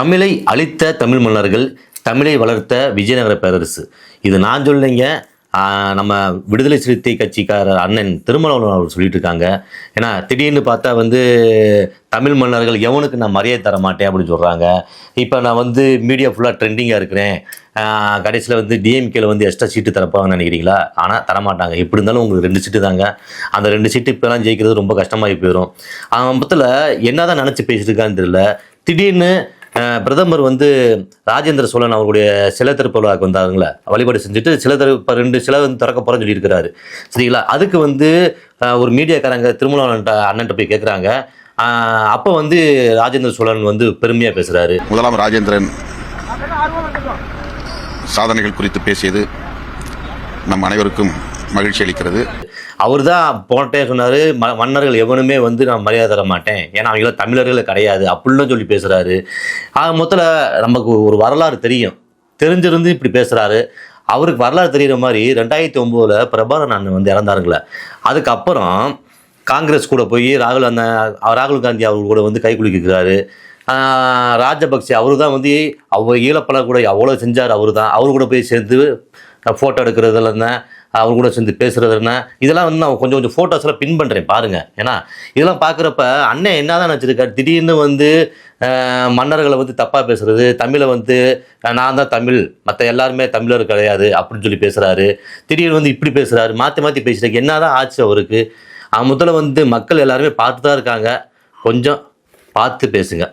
தமிழை அழித்த தமிழ் மன்னர்கள், தமிழை வளர்த்த விஜயநகர பேரரசு. இது நான் சொல்லிங்க, நம்ம விடுதலை சிறுத்தை கட்சிக்காரர் அண்ணன் திருமாவளவன் அவர் சொல்லிட்டு இருக்காங்க. ஏன்னா திடீர்னு பார்த்தா தமிழ் மன்னர்கள் எவனுக்கு நான் மரியாதை தர மாட்டேன் அப்படின்னு சொல்கிறாங்க. இப்போ நான் மீடியா ஃபுல்லாக ட்ரெண்டிங்காக இருக்கிறேன், கடைசியில் டிஎம்கேல எக்ஸ்ட்ரா சீட்டு தரப்பாங்கன்னு நினைக்கிறீங்களா? ஆனால் தரமாட்டாங்க. எப்படி இருந்தாலும் உங்களுக்கு 2 சீட்டு தாங்க. அந்த 2 சீட்டு இப்போலாம் ஜெயிக்கிறது ரொம்ப கஷ்டமாகி போயிடும். மொத்தத்தில் என்ன தான் நினச்சி பேசிட்டு இருக்கான்னு தெரியல. திடீர்னு பிரதமர் ராஜேந்திர சோழன் அவருடைய சிலை திறப்பு விழாவுக்கு வந்தாருங்களா, வழிபாடு செஞ்சுட்டு 2 சிலை திறக்க போகிறேன்னு சொல்லியிருக்கிறாரு. சரிங்களா? அதுக்கு ஒரு மீடியாக்காரங்க திருமணம் அண்ணன்ட்ட போய் கேட்குறாங்க. அப்போ ராஜேந்திர சோழன் பெருமையாக பேசுகிறாரு. முதலாம் ராஜேந்திரன் சாதனைகள் குறித்து பேசியது நம் அனைவருக்கும் மகிழ்ச்சி அளிக்கிறது. அவர் தான் போனட்டே சொன்னார், மன்னர்கள் எவனுமே நான் மரியாதை தர மாட்டேன், ஏன்னா அவங்கள தமிழர்கள் கிடையாது அப்படின்லாம் சொல்லி பேசுகிறாரு. மொத்தத்தில் நமக்கு ஒரு வரலாறு தெரிஞ்சிருந்து இப்படி பேசுகிறாரு. அவருக்கு வரலாறு தெரிகிற மாதிரி 2009 பிரபாகரன் அண்ணன் இறந்தாருங்களே, அதுக்கப்புறம் காங்கிரஸ் கூட போய் ராகுல் காந்தி அவர் கூட கை குலுக்கிறாரு. ராஜபக்சே அவரு தான் ஈழப்பழ கூட அவ்வளோ செஞ்சார். அவரு கூட போய் சேர்ந்து ஃபோட்டோ எடுக்கிறதுல இருந்தேன், அவங்க கூட சேர்ந்து பேசுகிறதுனா இதெல்லாம் நான் கொஞ்சம் ஃபோட்டோஸ்லாம் பின் பண்ணுறேன் பாருங்கள். ஏன்னா இதெல்லாம் பார்க்குறப்ப அண்ணன் என்ன தான் நினச்சிருக்காரு, திடீர்னு மன்னர்களை தப்பாக பேசுகிறது, தமிழை நான் தான் தமிழ், மற்ற எல்லாருமே தமிழர் கிடையாது அப்படின்னு சொல்லி பேசுகிறாரு. திடீர்னு இப்படி பேசுகிறாரு, மாற்றி மாற்றி பேசுகிறதுக்கு என்ன தான் ஆச்சு அவருக்கு? முதல்ல மக்கள் எல்லாருமே பார்த்து தான் இருக்காங்க, கொஞ்சம் பார்த்து பேசுங்க.